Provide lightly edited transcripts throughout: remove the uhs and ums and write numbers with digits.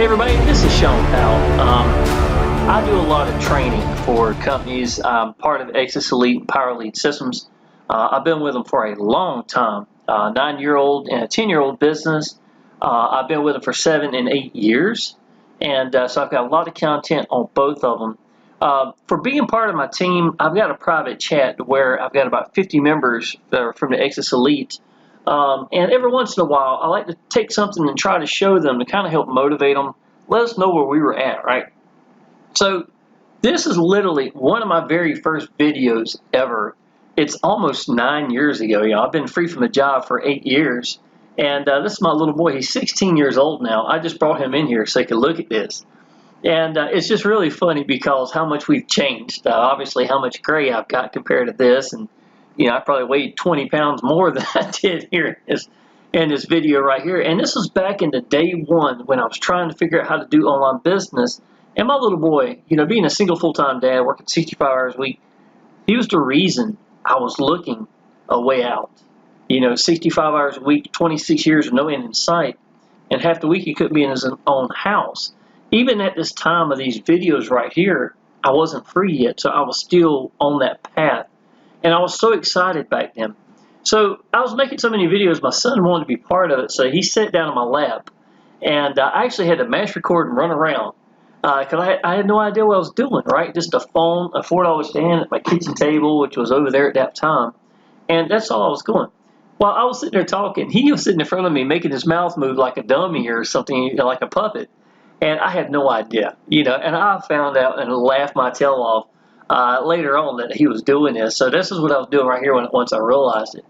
Hey everybody, this is Shawn Powell. I do a lot of training for companies. I'm part of Exitus Elite and Powell Lead Systems. I've been with them for a long time, 9-year-old and a 10-year-old business. I've been with them for 7 and 8 years, and so I've got a lot of content on both of them. For being part of my team, I've got a private chat where I've got about 50 members that are from the Exitus Elite. And every once in a while, I like to take something and try to show them to kind of help motivate them, let us know where we were at, right? So this is literally one of my very first videos ever. It's almost 9 years ago. I've been free from a job for 8 years. And this is my little boy. He's 16 years old now. I just brought him in here so he could look at this. And it's just really funny because how much we've changed. Obviously, how much gray I've got compared to this. And I probably weighed 20 pounds more than I did here in this video right here. And this was back in the day one when I was trying to figure out how to do online business. And my little boy, being a single full-time dad, working 65 hours a week, he was the reason I was looking a way out. 65 hours a week, 26 years with no end in sight. And half the week he couldn't be in his own house. Even at this time of these videos right here, I wasn't free yet. So I was still on that path. And I was so excited back then. So I was making so many videos, my son wanted to be part of it, so he sat down in my lap. And I actually had to mash record and run around. Because I had no idea what I was doing, right? Just a phone, a $4 stand at my kitchen table, which was over there at that time. And that's all I was going. While I was sitting there talking, he was sitting in front of me making his mouth move like a dummy or something, like a puppet. And I had no idea, and I found out and laughed my tail off. Later on that he was doing this. So this is what I was doing right here once I realized it.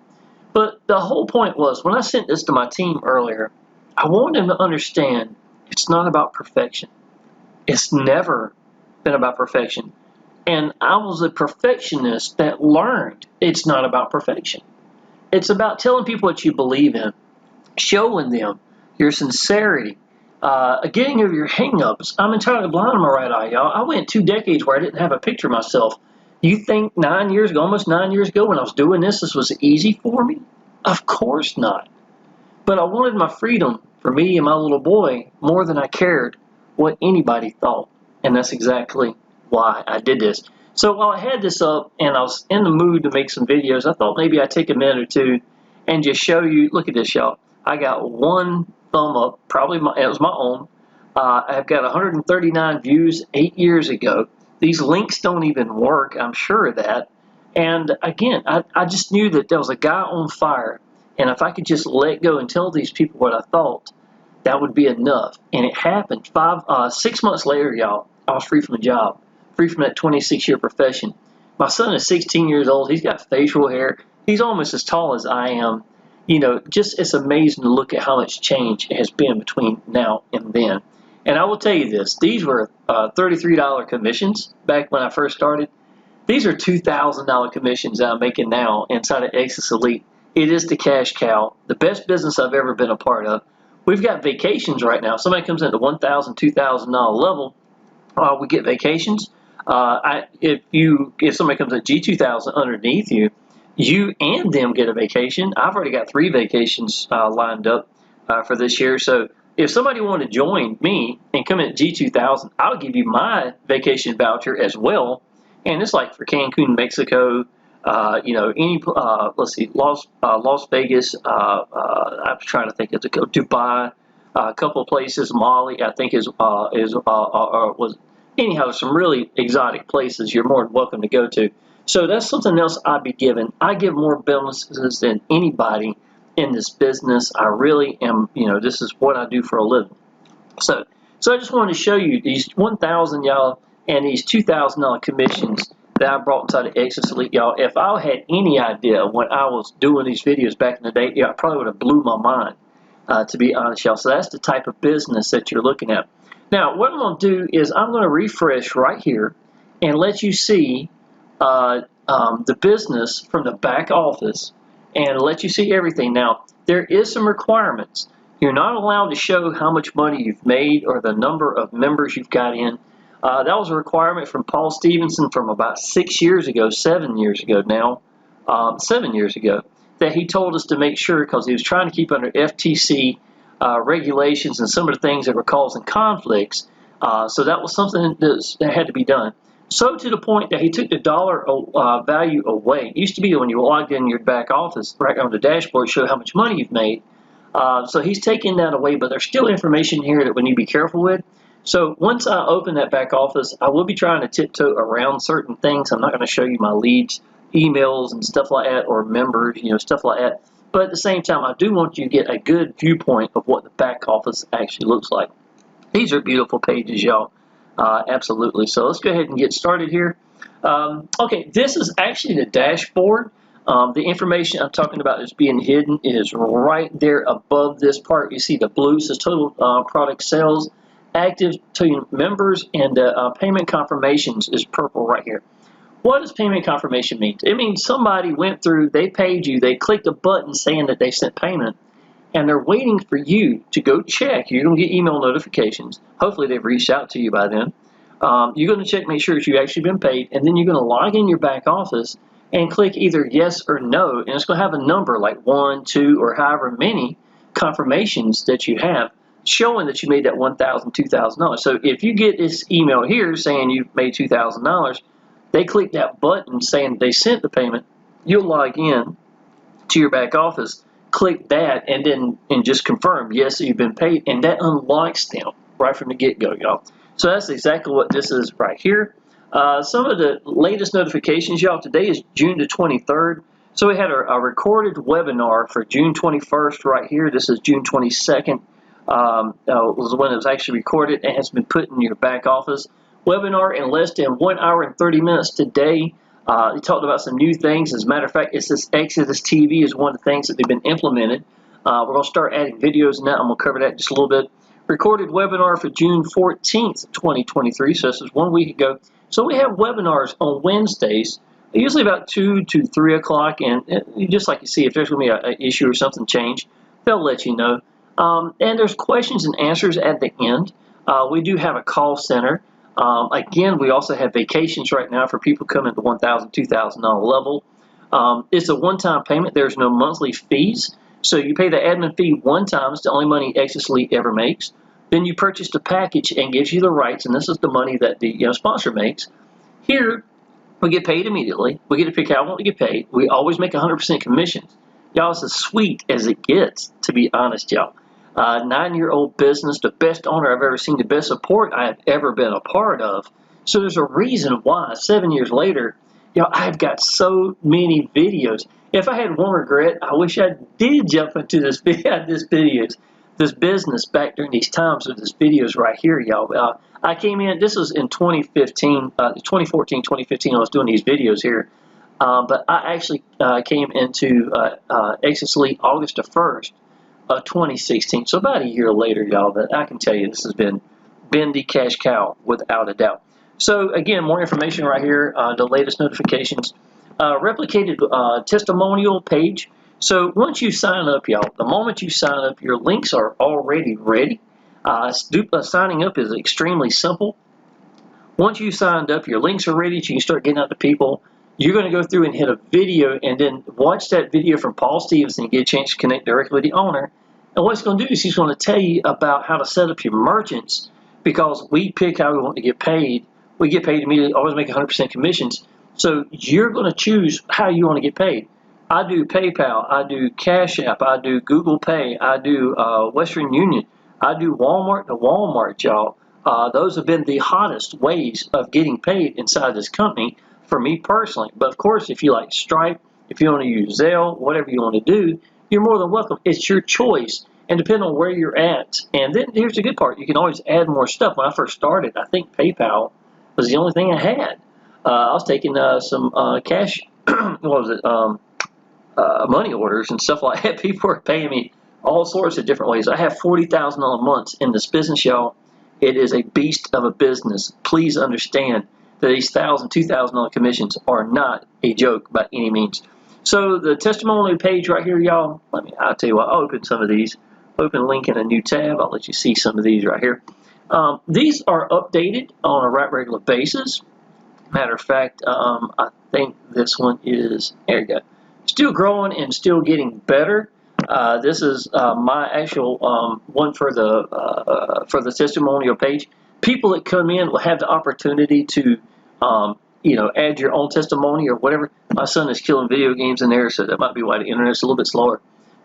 But the whole point was, when I sent this to my team earlier, I wanted them to understand it's not about perfection. It's never been about perfection. And I was a perfectionist that learned it's not about perfection. It's about telling people what you believe in, showing them your sincerity, getting over your hang-ups. I'm entirely blind in my right eye, y'all. I went 2 decades where I didn't have a picture of myself. You think 9 years ago, almost 9 years ago, when I was doing this was easy for me? Of course not. But I wanted my freedom for me and my little boy more than I cared what anybody thought. And that's exactly why I did this. So while I had this up and I was in the mood to make some videos, I thought maybe I'd take a minute or two and just show you. Look at this, y'all. I got 1 thumb up, probably it was my own. I've got 139 views 8 years ago. These links don't even work, I'm sure of that. And again, I just knew that there was a guy on fire, and if I could just let go and tell these people what I thought, that would be enough. And it happened. 6 months later, y'all, I was free from a job, free from that 26-year profession. My son is 16 years old. He's got facial hair. He's almost as tall as I am. Just it's amazing to look at how much change has been between now and then. And I will tell you this, these were $33 commissions back when I first started. These are $2,000 commissions that I'm making now inside of Exitus Elite. It is the cash cow, the best business I've ever been a part of. We've got vacations right now. If somebody comes in at the $1,000, $2,000 level, we get vacations. If somebody comes at G2000 underneath you, you and them get a vacation. I've already got 3 vacations lined up for this year. So if somebody wanted to join me and come in at G2000, I'll give you my vacation voucher as well. And it's like for Cancun, Mexico, let's see, Las Vegas. I'm trying to think of Dubai, a couple of places. Mali, I think was. Anyhow, there's some really exotic places you're more than welcome to go to. So that's something else I'd be giving. I give more bonuses than anybody in this business. I really am, this is what I do for a living. So I just wanted to show you these 1,000, y'all, and these $2,000 commissions that I brought inside of Exitus Elite, y'all. If I had any idea when I was doing these videos back in the day, I probably would have blew my mind, to be honest, y'all. So that's the type of business that you're looking at. Now, what I'm going to do is I'm going to refresh right here and let you see the business from the back office and let you see everything. Now, there is some requirements. You're not allowed to show how much money you've made or the number of members you've got in. That was a requirement from Paul Stevenson from about 6 years ago, 7 years ago now, 7 years ago, that he told us to make sure because he was trying to keep under FTC regulations and some of the things that were causing conflicts. So that was something that had to be done. So to the point that he took the dollar value away. It used to be when you logged in your back office, right on the dashboard, show how much money you've made. So he's taking that away, but there's still information here that we need to be careful with. So once I open that back office, I will be trying to tiptoe around certain things. I'm not going to show you my leads, emails, and stuff like that, or members, stuff like that. But at the same time, I do want you to get a good viewpoint of what the back office actually looks like. These are beautiful pages, y'all. Absolutely. So let's go ahead and get started here. Okay, this is actually the dashboard. The information I'm talking about is being hidden. It is right there above this part. You see the blue says total product sales, active to members, and payment confirmations is purple right here. What does payment confirmation mean? It means somebody went through, they paid you, they clicked a button saying that they sent payment, and they're waiting for you to go check. You're going to get email notifications. Hopefully they've reached out to you by then. You're going to check, make sure that you've actually been paid, and then you're going to log in your back office and click either yes or no, and it's going to have a number like 1, 2, or however many confirmations that you have showing that you made that $1,000, $2,000. So if you get this email here saying you've made $2,000, they click that button saying they sent the payment, you'll log in to your back office, click that, and just confirm, yes, you've been paid, and that unlocks them right from the get-go, y'all. So that's exactly what this is right here. Some of the latest notifications, y'all. Today is June the 23rd. So we had a recorded webinar for June 21st right here. This is June 22nd. Was when it was actually recorded and has been put in your back office. Webinar in less than 1 hour and 30 minutes today. He talked about some new things. As a matter of fact, it's this Exodus TV is one of the things that they've been implemented. We're going to start adding videos in that. I'm going to cover that just a little bit. Recorded webinar for June 14th, 2023. So this is 1 week ago. So we have webinars on Wednesdays, usually about 2 to 3 o'clock. And just like you see, if there's going to be an issue or something change, they'll let you know. And there's questions and answers at the end. We do have a call center. Again, we also have vacations right now for people coming to $1,000, $2,000 level. It's a one-time payment. There's no monthly fees. So you pay the admin fee one time. It's the only money Exitus Elite ever makes. Then you purchase the package and gives you the rights, and this is the money that the sponsor makes. Here, we get paid immediately. We get to pick how we want to get paid. We always make 100% commissions. Y'all, it's as sweet as it gets, to be honest, y'all. 9-year-old business, the best owner I've ever seen, the best support I have ever been a part of. So there's a reason why 7 years later, I've got so many videos. If I had one regret, I wish I did jump into this business back during these times with this videos right here, y'all. I came in, this was in 2014, 2015, I was doing these videos here. But I actually came into Exitus Elite August the 1st. 2016, so about a year later, y'all, but I can tell you this has been the cash cow without a doubt. So again, more information right here, the latest notifications, replicated testimonial page. So once you sign up, y'all, the moment you sign up, your links are already ready. Signing up is extremely simple. Once you signed up, your links are ready, so you can start getting out to people. You're going to go through and hit a video and then watch that video from Paul Stevenson and get a chance to connect directly with the owner. And what he's going to do is he's going to tell you about how to set up your merchants, because we pick how we want to get paid. We get paid immediately, always make 100% commissions. So you're going to choose how you want to get paid. I do PayPal, I do Cash App, I do Google Pay, I do Western Union, I do Walmart to Walmart, y'all. Those have been the hottest ways of getting paid inside this company for me personally. But of course, if you like Stripe, if you want to use Zelle, whatever you want to do, you're more than welcome. It's your choice, and depending on where you're at. And then here's the good part. You can always add more stuff. When I first started, I think PayPal was the only thing I had. I was taking some cash, money orders and stuff like that. People were paying me all sorts of different ways. I have $40,000 months in this business, y'all. It is a beast of a business. Please understand that these $1,000, $2,000 commissions are not a joke by any means. So the testimonial page right here, y'all, I'll tell you what, I'll open some of these. Open a link in a new tab. I'll let you see some of these right here. These are updated on a regular basis. Matter of fact, I think this one is, there you go, still growing and still getting better. This is my actual one for the testimonial page. People that come in will have the opportunity to, add your own testimony or whatever. My son is killing video games in there, so that might be why the internet's a little bit slower.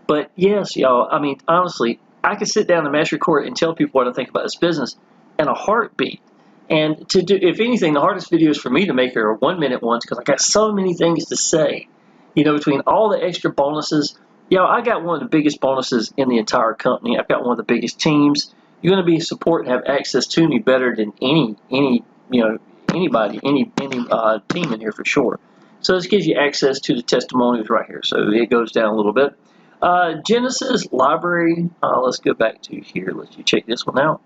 But yes, y'all, I mean, honestly, I could sit down and master record and tell people what I think about this business in a heartbeat. And to do, if anything, the hardest videos for me to make are 1 minute ones because I got so many things to say. Between all the extra bonuses, I got one of the biggest bonuses in the entire company. I've got one of the biggest teams. You're going to be support and have access to me better than anybody, any team in here for sure. So this gives you access to the testimonials right here. So it goes down a little bit. Genesis library. Let's go back to here. Let you check this one out.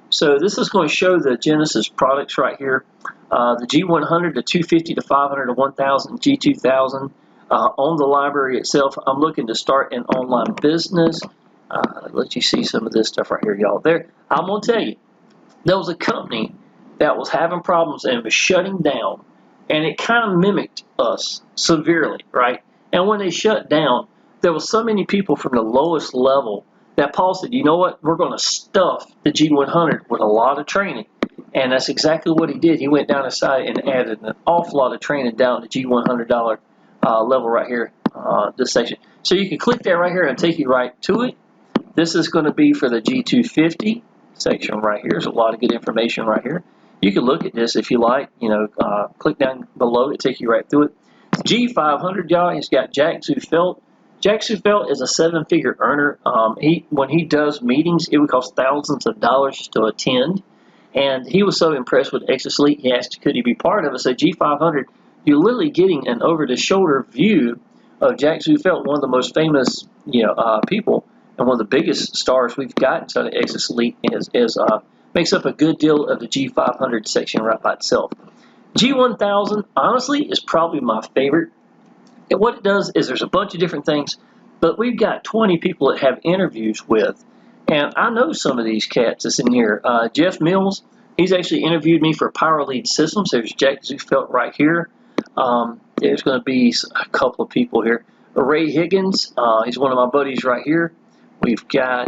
So this is going to show the Genesis products right here. The G100, the 250, the 500, the 1000, G2000. On the library itself, I'm looking to start an online business. Let you see some of this stuff right here, y'all. I'm going to tell you, there was a company that was having problems and was shutting down, and it kind of mimicked us severely, right? And when they shut down, there was so many people from the lowest level that Paul said, you know what, we're going to stuff the G100 with a lot of training. And that's exactly what he did. He went down inside and added an awful lot of training down to G100 level right here, this section. So you can click that right here and take you right to it. This is going to be for the G250 section right here. There's a lot of good information right here. You can look at this if you like. Click down below. It takes you right through it. G500, y'all, he's got Jack Zufelt. Jack Zufelt is a 7-figure earner. When he does meetings, it would cost thousands of dollars to attend. And he was so impressed with Exitus Elite, he asked, could he be part of it? So G500, you're literally getting an over-the-shoulder view of Jack Zufelt, one of the most famous, people, and one of the biggest stars we've got inside of Exitus Elite makes up a good deal of the G500 section right by itself. G1000, honestly, is probably my favorite. And what it does is there's a bunch of different things, but we've got 20 people that have interviews with. And I know some of these cats that's in here. Jeff Mills, he's actually interviewed me for Power Lead Systems. There's Jack Zufelt right here. There's going to be a couple of people here. Ray Higgins, he's one of my buddies right here. We've got,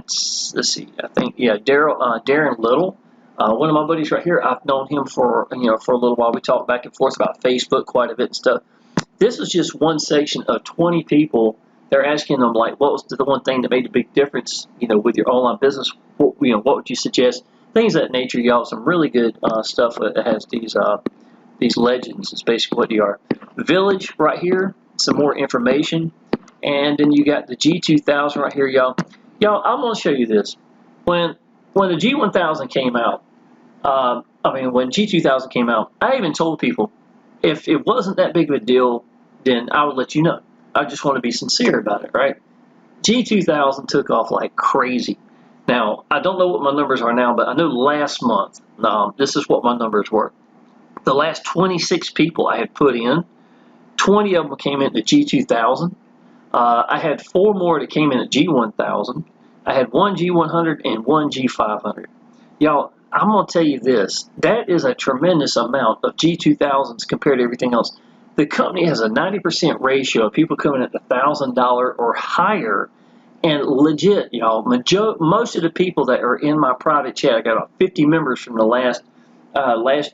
let's see, I think, Darren Little, one of my buddies right here. I've known him for a little while. We talked back and forth about Facebook quite a bit and stuff. This is just one section of 20 people. They're asking them, like, what was the one thing that made a big difference, with your online business? What would you suggest? Things of that nature, y'all. Some really good stuff that has these legends. Is basically what they are. Village right here, some more information. And then you got the G2000 right here, y'all. Y'all, I'm going to show you this. When the G1000 came out, when G2000 came out, I even told people, if it wasn't that big of a deal, then I would let you know. I just want to be sincere about it, right? G2000 took off like crazy. Now, I don't know what my numbers are now, but I know last month, this is what my numbers were. The last 26 people I had put in, 20 of them came into G2000. I had 4 more that came in at G1000. I had 1 G100 and 1 G500. Y'all, I'm going to tell you this. That is a tremendous amount of G2000s compared to everything else. The company has a 90% ratio of people coming at the $1,000 or higher. And legit, y'all, most of the people that are in my private chat, I got about 50 members from the last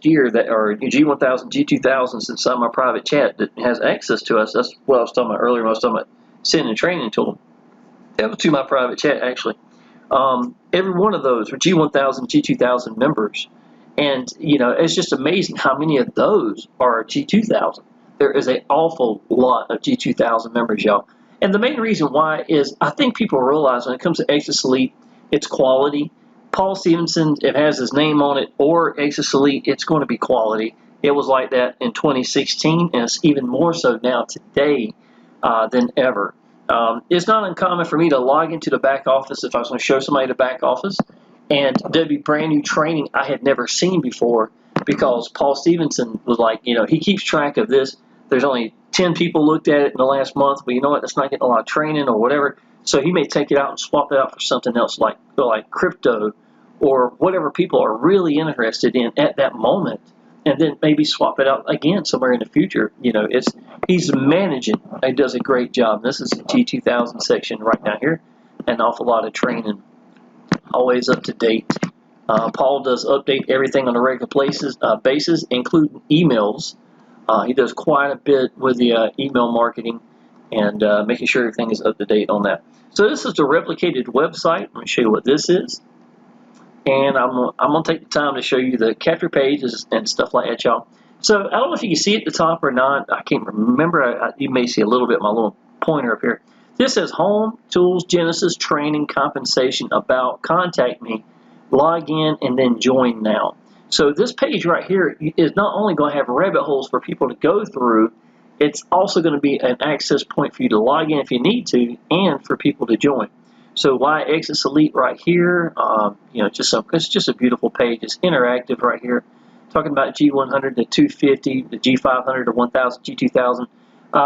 year that are G1000, G2000s inside my private chat that has access to us. That's what I was talking about earlier when I was talking about sending training to them. That was to my private chat, actually. Every one of those were G1000, G2000 members. And, it's just amazing how many of those are G2000. There is an awful lot of G2000 members, y'all. And the main reason why is I think people realize when it comes to Exitus Elite, it's quality. Paul Stevenson, it has his name on it, or Exitus Elite, it's going to be quality. It was like that in 2016, and it's even more so now today than ever. It's not uncommon for me to log into the back office if I was going to show somebody the back office, and there'd be brand new training I had never seen before because Paul Stevenson was like, he keeps track of this. There's only 10 people looked at it in the last month, but you know what? That's not getting a lot of training or whatever. So he may take it out and swap it out for something else like crypto or whatever people are really interested in at that moment. and then maybe swap it out again somewhere in the future. You know, he's managing. He does a great job. This is the G2000 section right now here. An awful lot of training, always up to date. Paul does update everything on a regular basis, including emails. He does quite a bit with the email marketing and making sure everything is up to date on that. So this is the replicated website. Let me show you what this is. And I'm going to take the time to show you the capture pages and stuff like that, y'all. So I don't know if you can see at the top or not. I can't remember. You may see a little bit my little pointer up here. This says Home, Tools, Genesis, Training, Compensation, About, Contact Me, Log in, and then Join Now. So this page right here is not only going to have rabbit holes for people to go through, it's also going to be an access point for you to log in if you need to, and for people to join. So IS Exitus Elite right here, you know, it's just a beautiful page. It's interactive right here, talking about G100 to 250, the G500 to 1000, G2000.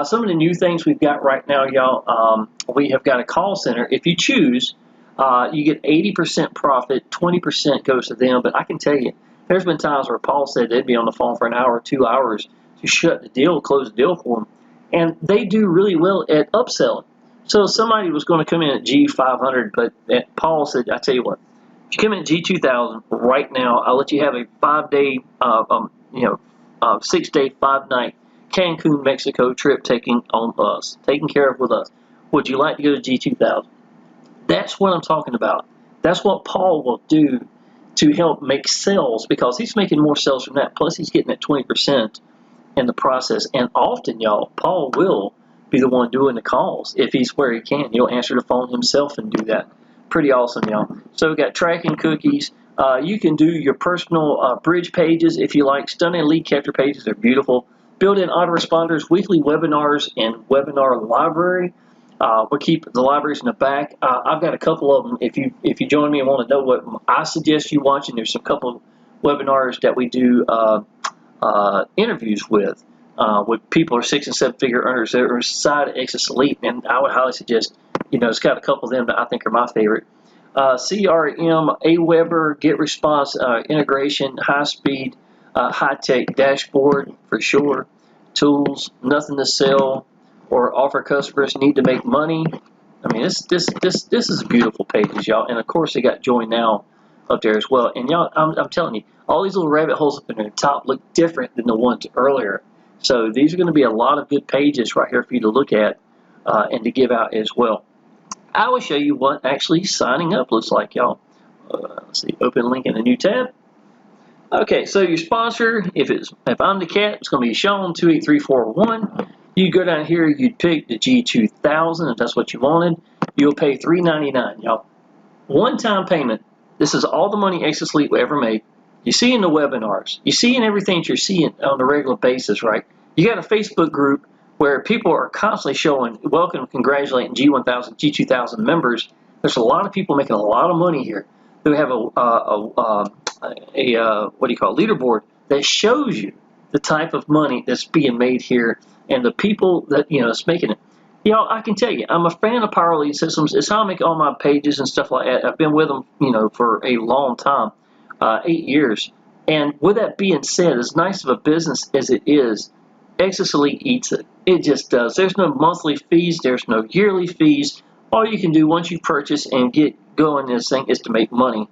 Some of the new things we've got right now, y'all, we have got a call center. If you choose, you get 80% profit, 20% goes to them. But I can tell you, there's been times where Paul said they'd be on the phone for an hour or 2 hours to shut the deal, close the deal for them. And they do really well at upselling. So somebody was going to come in at G500, but Paul said, I tell you what, if you come in at G2000 right now, I'll let you have a 5-day, 6-day, 5-night Cancun, Mexico trip taken care of with us. Would you like to go to G2000? That's what I'm talking about. That's what Paul will do to help make sales, because he's making more sales from that. Plus, he's getting that 20% in the process. And often, y'all, Paul will be the one doing the calls if he's where he can. He'll answer the phone himself and do that. Pretty awesome, y'all. So we've got tracking cookies. You can do your personal bridge pages if you like. Stunning lead capture pages are beautiful. Built-in autoresponders, weekly webinars, and webinar library. We'll keep the libraries in the back. I've got a couple of them. If you join me and want to know what I suggest you watch, and there's some couple of webinars that we do interviews with people who are 6- and 7-figure earners that are inside of Exitus Elite, and I would highly suggest, it's got a couple of them that I think are my favorite. CRM, Aweber, GetResponse, integration, high-speed, high-tech dashboard for sure, tools, nothing to sell or offer customers, need to make money. I mean, this is beautiful pages, y'all, and of course they got Join Now up there as well. And y'all, I'm telling you, all these little rabbit holes up in the top look different than the ones earlier. So these are going to be a lot of good pages right here for you to look at and to give out as well. I will show you what actually signing up looks like, y'all. Let's see, open link in a new tab. Okay, so your sponsor, if I'm the cat, it's going to be Shawn 28341. You go down here, you'd pick the G2000 if that's what you wanted. You'll pay $3.99, y'all. One-time payment. This is all the money Exitus Elite will ever make. You see in the webinars. You see in everything that you're seeing on a regular basis, right? You got a Facebook group where people are constantly showing, welcome, congratulating G1000, G2000 members. There's a lot of people making a lot of money here who have a leaderboard that shows you the type of money that's being made here and the people that, that's making it. I can tell you, I'm a fan of Power Lead Systems. It's how I make all my pages and stuff like that. I've been with them, for a long time, 8 years. And with that being said, as nice of a business as it is, Exitus Elite eats it. It just does. There's no monthly fees. There's no yearly fees. All you can do once you purchase and get going in this thing is to make money.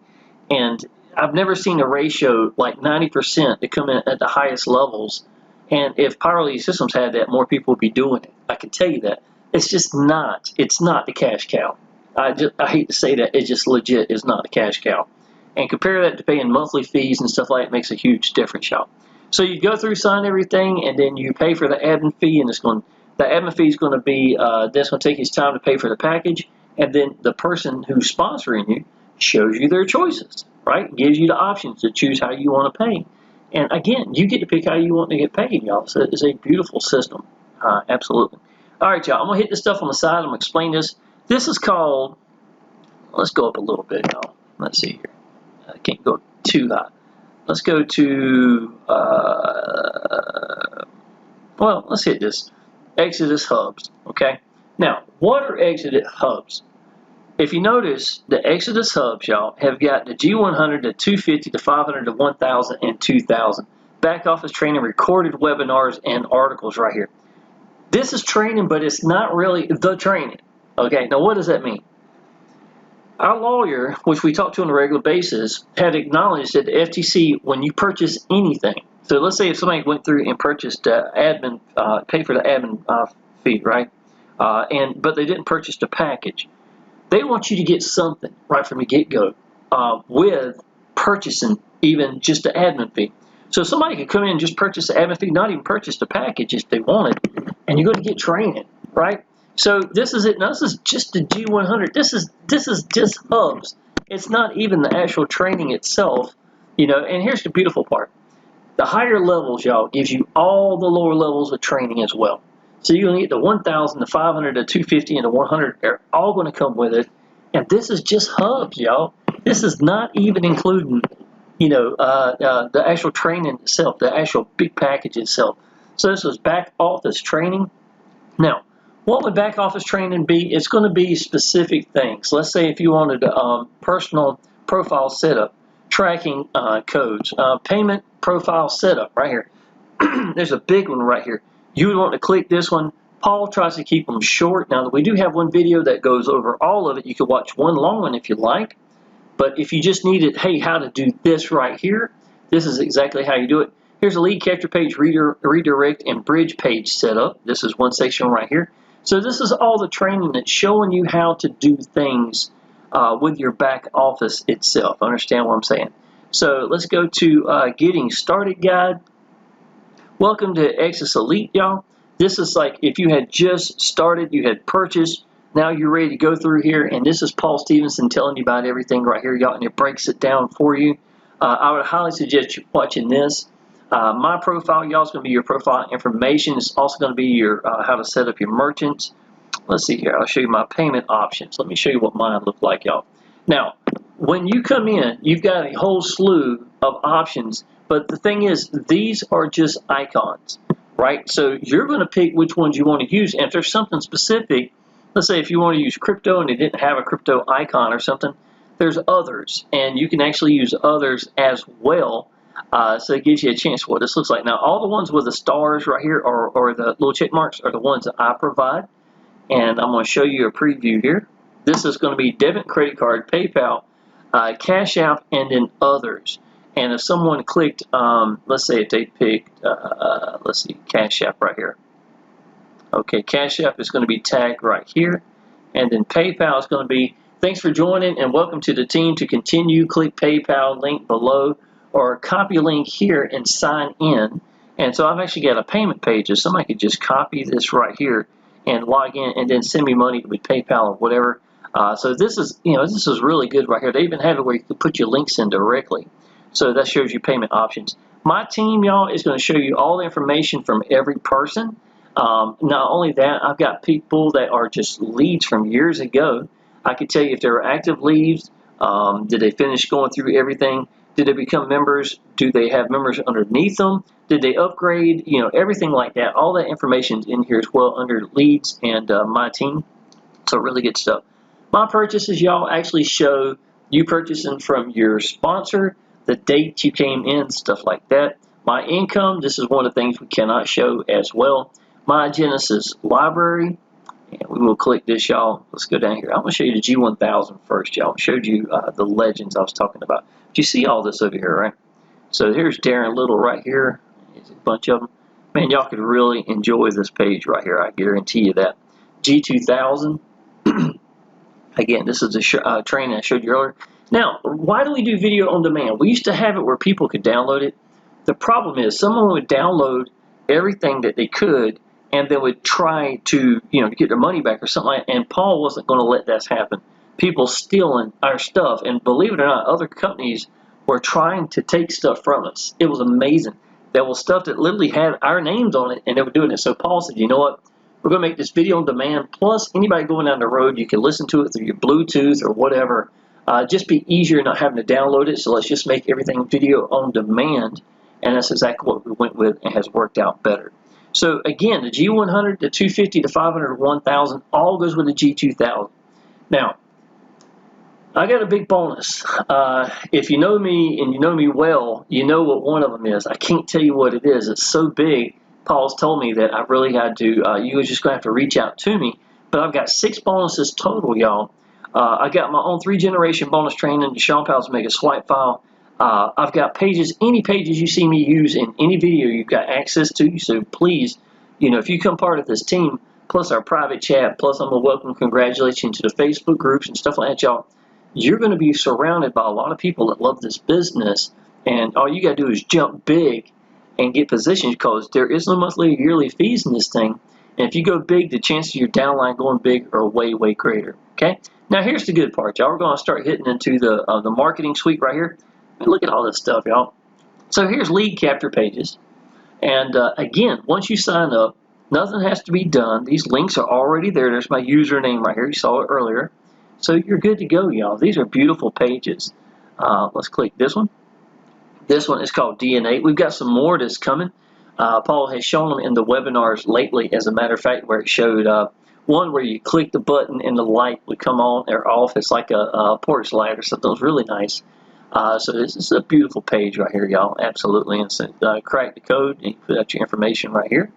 And I've never seen a ratio like 90% to come in at the highest levels. And if Power Lead Systems had that, more people would be doing it. I can tell you that. It's just not. It's not the cash cow. I hate to say that. It just legit is not the cash cow. And compare that to paying monthly fees and stuff like that, makes a huge difference, y'all. So you go through, sign everything, and then you pay for the admin fee, and the admin fee is going to be, that's going to take his time to pay for the package, and then the person who's sponsoring you shows you their choices, right? Gives you the options to choose how you want to pay. And again, you get to pick how you want to get paid, y'all. So it's a beautiful system, absolutely. All right, y'all, I'm going to hit this stuff on the side. I'm going to explain this. This is called, let's go up a little bit, y'all. Let's see here. I can't go too high. Let's go to, let's hit this. Exitus Hubs, okay? Now, what are Exitus Hubs? If you notice, the Exitus Hubs, y'all, have got the G100, the 250, the 500, the 1000, and 2000. back office training, recorded webinars, and articles right here. This is training, but it's not really the training. Okay, now what does that mean? Our lawyer, which we talk to on a regular basis, had acknowledged that the FTC, when you purchase anything, so let's say if somebody went through and purchased admin, paid for the admin fee, right? But they didn't purchase the package. They want you to get something right from the get-go with purchasing even just the admin fee. So somebody could come in and just purchase the admin fee, not even purchase the package if they wanted, and you're going to get training, right? So this is it. Now this is just the G100. This is just hubs. It's not even the actual training itself, you know. And here's the beautiful part: the higher levels, y'all, gives you all the lower levels of training as well. So you're going to get the 1,000, the 500, the 250, and the 100. They're all going to come with it. And this is just hubs, y'all. This is not even including, you know, the actual training itself, the actual big package itself. So this was back office training. Now, what would back office training be? It's going to be specific things. Let's say if you wanted personal profile setup, tracking codes, payment profile setup right here. There's a big one right here. You would want to click this one. Paul tries to keep them short. Now, we do have one video that goes over all of it. You can watch one long one if you like. But if you just needed, hey, how to do this right here, this is exactly how you do it. Here's a lead capture page, redirect, and bridge page setup. This is one section right here. So this is all the training that's showing you how to do things with your back office itself. Understand what I'm saying? So let's go to Getting Started Guide. Welcome to Exitus Elite, y'all. This is like if you had just started, you had purchased, now you're ready to go through here, and this is Paul Stevenson telling you about everything right here, y'all, and it breaks it down for you. I would highly suggest you watching this. My profile, y'all, is going to be your profile information. It's also going to be your how to set up your merchants. Let's see here. I'll show you my payment options. Let me show you what mine look like, y'all. Now, when you come in, you've got a whole slew of options, but the thing is, these are just icons, right? So you're going to pick which ones you want to use, and if there's something specific, let's say if you want to use crypto and it didn't have a crypto icon or something, there's others, and you can actually use others as well. So it gives you a chance what this looks like. Now, all the ones with the stars right here or the little check marks are the ones that I provide, and I'm going to show you a preview here. This is going to be debit, credit card, PayPal, Cash App, and then others. And if someone clicked, let's say if they picked, let's see, Cash App right here. Okay, Cash App is going to be tagged right here. And then PayPal is going to be, thanks for joining and welcome to the team. To continue, click PayPal link below or copy link here and sign in. And so I've actually got a payment page. If somebody could just copy this right here and log in and then send me money with PayPal or whatever. So this is, you know, this is really good right here. They even have it where you can put your links in directly. So that shows you payment options. My team, y'all, is going to show you all the information from every person. Not only that, I've got people that are just leads from years ago. I could tell you if they were active leads, did they finish going through everything? Did they become members? Do they have members underneath them? Did they upgrade? You know, everything like that. All that information is in here as well under leads and my team. So really good stuff. My purchases, y'all, actually show you purchasing from your sponsor, the date you came in, stuff like that. My income, this is one of the things we cannot show as well. My Genesis library, and we will click this, y'all. Let's go down here. I'm going to show you the G1000 first, y'all. I showed you the legends I was talking about. But you see all this over here, right? So here's Darren Little right here. There's a bunch of them. Man, y'all could really enjoy this page right here. I guarantee you that. G2000. Again, this is the training I showed you earlier. Now, why do we do video on demand? We used to have it where people could download it. The problem is someone would download everything that they could and then would try to, you know, get their money back or something like that. And Paul wasn't going to let that happen. People stealing our stuff. And believe it or not, other companies were trying to take stuff from us. It was amazing. There was stuff that literally had our names on it, and they were doing it. So Paul said, you know what? We're going to make this video on demand. Plus, anybody going down the road, you can listen to it through your Bluetooth or whatever. Just be easier not having to download it. So let's just make everything video on demand. And that's exactly what we went with and has worked out better. So again, the G100, the 250, the 500, 1000 all goes with the G2000. Now, I got a big bonus. If you know me and you know me well, you know what one of them is. I can't tell you what it is. It's so big. Paul's told me that I really had to, you was just going to have to reach out to me. But I've got 6 bonuses total, y'all. I got my own 3-generation bonus training to Shawn Powell's Mega Swipe File. I've got pages, any pages you see me use in any video, you've got access to. So please, if you become part of this team, plus our private chat, plus I'm going to welcome congratulations to the Facebook groups and stuff like that, y'all. You're going to be surrounded by a lot of people that love this business, and all you got to do is jump big and get positioned, because there is no monthly or yearly fees in this thing. And if you go big, the chances of your downline going big are way, way greater. Okay. Now here's the good part, y'all. We're going to start hitting into the marketing suite right here. I mean, look at all this stuff, y'all. So here's lead capture pages, and again, once you sign up, nothing has to be done. These links are already there. There's my username right here. You saw it earlier. So you're good to go, y'all. These are beautiful pages. Let's click this one. This one is called DNA. We've got some more that's coming. Paul has shown them in the webinars lately, as a matter of fact, where it showed one where you click the button and the light would come on or off. It's like a porch light or something. It was really nice. So this is a beautiful page right here, y'all. Absolutely instant. Crack the code and you put out your information right here.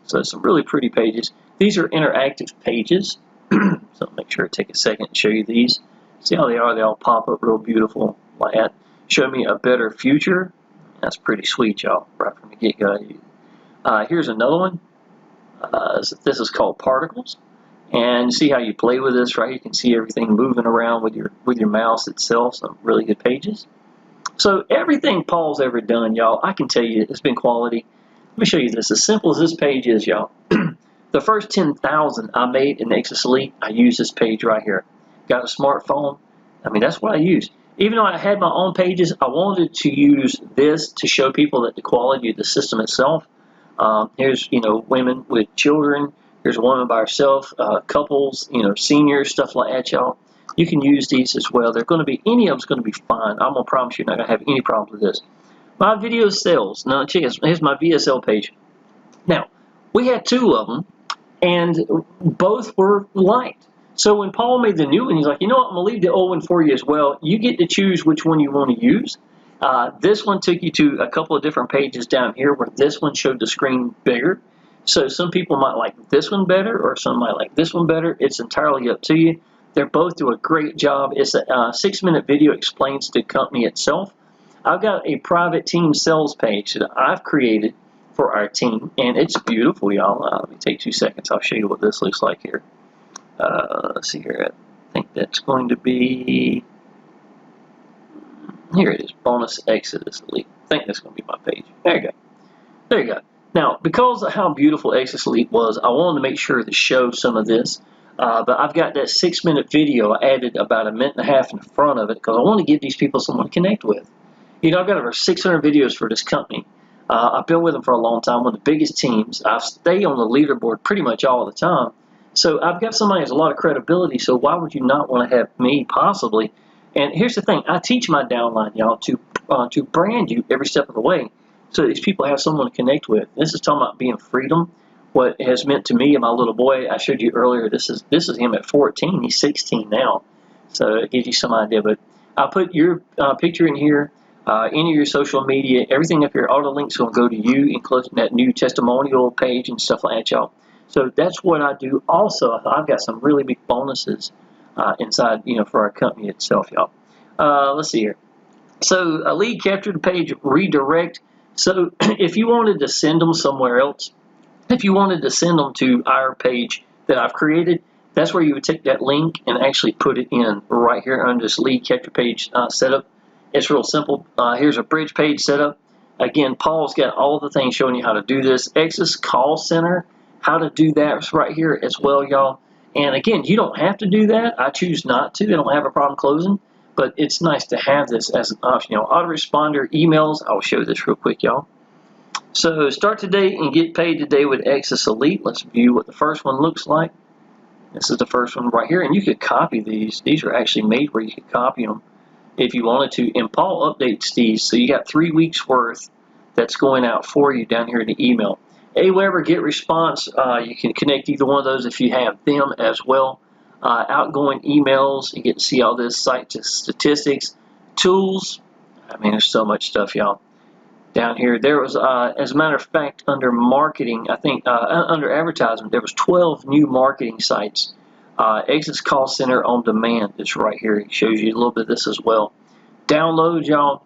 So some really pretty pages. These are interactive pages. So make sure to take a second to show you these. See how they are? They all pop up real beautiful like that. Show me a better future. That's pretty sweet, y'all, right from the get-go. Here's another one. This is called Particles. And see how you play with this, right? You can see everything moving around with your mouse itself. Some really good pages. So everything Paul's ever done, y'all, I can tell you it's been quality. Let me show you this. As simple as this page is, y'all. The first 10,000 I made in Exitus Elite, I used this page right here. Got a smartphone. I mean, that's what I use. Even though I had my own pages, I wanted to use this to show people that the quality of the system itself. Here's, women with children. Here's a woman by herself, couples, seniors, stuff like that, y'all. You can use these as well. They're going to be, any of them's going to be fine. I'm going to promise you're not going to have any problems with this. My video sales. Now, check this. Here's my VSL page. Now, we had 2 of them, and both were liked. So when Paul made the new one, he's like, you know what, I'm going to leave the old one for you as well. You get to choose which one you want to use. This one took you to a couple of different pages down here where this one showed the screen bigger. So some people might like this one better, or some might like this one better. It's entirely up to you. They both do a great job. It's a 6-minute video, explains the company itself. I've got a private team sales page that I've created for our team, and it's beautiful, y'all. Let me take 2 seconds. I'll show you what this looks like here. Let's see here. I think that's going to be, here it is, Bonus Exitus Elite. I think that's going to be my page. There you go. There you go. Now, because of how beautiful Exitus Elite was, I wanted to make sure to show some of this. But I've got that 6-minute video. I added about 1.5 minutes in front of it because I want to give these people someone to connect with. I've got over 600 videos for this company. I've been with them for a long time, one of the biggest teams. I stay on the leaderboard pretty much all the time. So I've got somebody who has a lot of credibility, so why would you not want to have me possibly? And here's the thing. I teach my downline, y'all, to brand you every step of the way so these people have someone to connect with. This is talking about being freedom, what it has meant to me and my little boy. I showed you earlier, this is him at 14. He's 16 now. So it gives you some idea. But I'll put your picture in here. Any of your social media, everything up here, all the links will go to you, including that new testimonial page and stuff like that, y'all. So that's what I do. Also, I've got some really big bonuses inside, for our company itself, y'all. Let's see here. So a lead capture the page, redirect. So if you wanted to send them somewhere else, if you wanted to send them to our page that I've created, that's where you would take that link and actually put it in right here under this lead capture page setup. It's real simple. Here's a bridge page setup. Again, Paul's got all the things showing you how to do this. Exitus Call Center, how to do that right here as well, y'all. And again, you don't have to do that. I choose not to. I don't have a problem closing. But it's nice to have this as an option. Autoresponder emails. I'll show this real quick, y'all. So start today and get paid today with Exitus Elite. Let's view what the first one looks like. This is the first one right here. And you could copy these. These are actually made where you could copy them if you wanted to. And Paul updates these, so you got 3 weeks worth that's going out for you down here in the email. AWeber, Get Response, you can connect either one of those if you have them as well. outgoing emails. You get to see all this site statistics, tools. I mean, there's so much stuff, y'all. Down here, there was, as a matter of fact, under marketing, I think, under advertisement, there was 12 new marketing sites. Exitus Call Center on Demand is right here. It shows you a little bit of this as well. Download, y'all.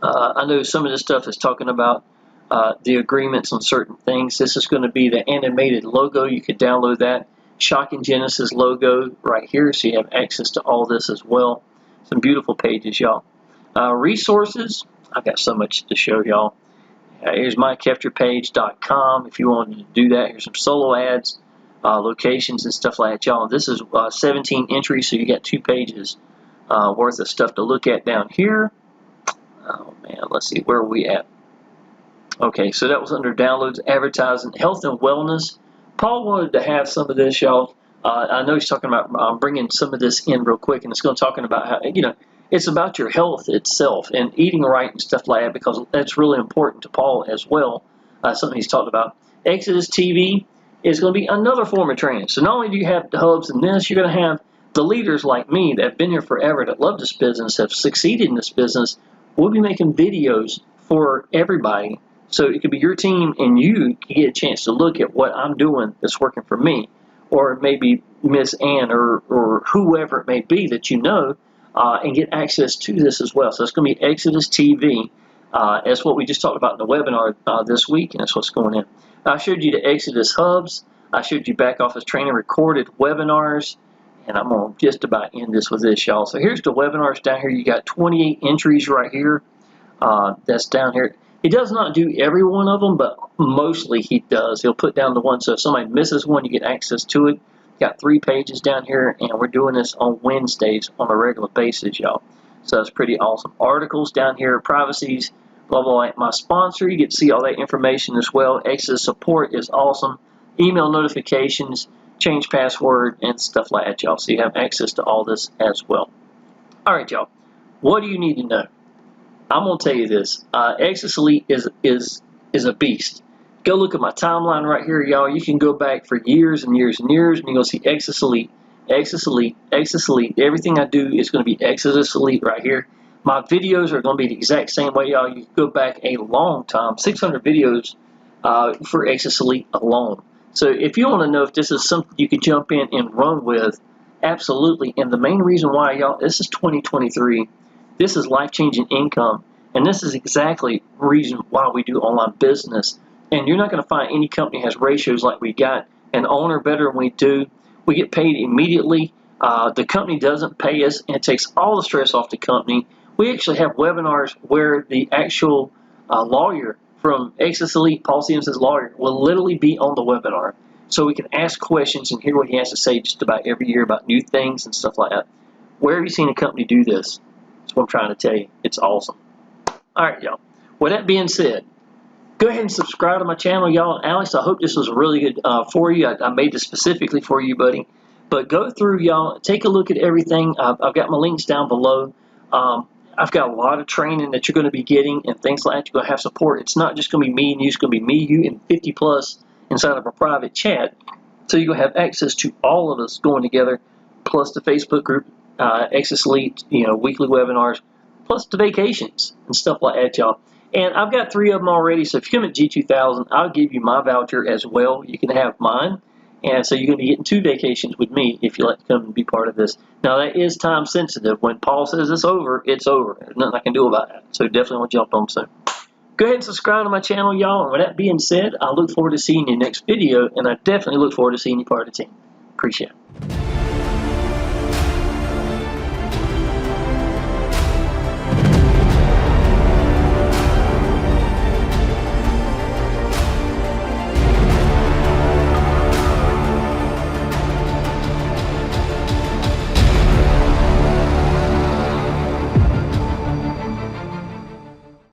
I know some of this stuff is talking about the agreements on certain things. This is going to be the animated logo. You can download that. Shocking Genesis logo right here, so you have access to all this as well. Some beautiful pages, y'all. Resources. I've got so much to show y'all. Here's mykeftyourpage.com if you wanted to do that. Here's some solo ads, locations and stuff like that, y'all. This is 17 entries, so you got 2 pages worth of stuff to look at down here. Oh man, let's see, where are we at? Okay, so that was under downloads, advertising, health and wellness. Paul wanted to have some of this, y'all. I know he's talking about bringing some of this in real quick, and it's going to talking about how, you know, it's about your health itself and eating right and stuff like that, because that's really important to Paul as well. Something he's talked about. Exitus TV is going to be another form of training. So not only do you have the hubs in this, you're going to have the leaders like me that have been here forever, that love this business, have succeeded in this business. We'll be making videos for everybody. So it could be your team and you can get a chance to look at what I'm doing that's working for me. Or maybe Miss Ann or whoever it may be that you know, and get access to this as well. So it's going to be Exitus TV. That's what we just talked about in the webinar this week, and that's what's going in. I showed you the Exitus hubs. I showed you back office training recorded webinars, and I'm going to just about end this with this, y'all. So here's the webinars down here. You got 28 entries right here. That's down here. He does not do every one of them, but mostly he does. He'll put down the one, so if somebody misses one, you get access to it. Got 3 pages down here, and we're doing this on Wednesdays on a regular basis, y'all. So that's pretty awesome. Articles down here, privacies, blah, blah, blah. My sponsor, you get to see all that information as well. Exitus support is awesome. Email notifications, change password, and stuff like that, y'all. So you have access to all this as well. All right, y'all. What do you need to know? I'm going to tell you this. Exitus Elite is a beast. Go look at my timeline right here, y'all. You can go back for years and years and years, and you're going to see Exitus Elite, Exitus Elite, Exitus Elite. Everything I do is going to be Exitus Elite right here. My videos are going to be the exact same way, y'all. You can go back a long time, 600 videos for Exitus Elite alone. So if you want to know if this is something you could jump in and run with, absolutely. And the main reason why, y'all, this is 2023. This is life-changing income, and this is exactly the reason why we do online business. And you're not going to find any company has ratios like we got, an owner better than we do. We get paid immediately. The company doesn't pay us, and it takes all the stress off the company. We actually have webinars where the actual lawyer from Exitus Elite, Paul Stevenson's lawyer, will literally be on the webinar. So we can ask questions and hear what he has to say just about every year about new things and stuff like that. Where have you seen a company do this? That's what I'm trying to tell you. It's awesome. All right, y'all. With that being said, go ahead and subscribe to my channel, y'all. Alex, I hope this was really good for you. I made this specifically for you, buddy. But go through, y'all. Take a look at everything. I've got my links down below. I've got a lot of training that you're going to be getting and things like that. You're going to have support. It's not just going to be me and you. It's going to be me, you, and 50 plus inside of a private chat. So you're going to have access to all of us going together, plus the Facebook group, Exitus Elite, weekly webinars, plus the vacations and stuff like that, y'all. And I've got 3 of them already, so if you come at G2000, I'll give you my voucher as well. You can have mine. And so you're going to be getting 2 vacations with me if you like to come and be part of this. Now, that is time sensitive. When Paul says it's over, it's over. There's nothing I can do about it. So definitely want to jump on soon. Go ahead and subscribe to my channel, y'all. And with that being said, I look forward to seeing you next video, and I definitely look forward to seeing you part of the team. Appreciate it.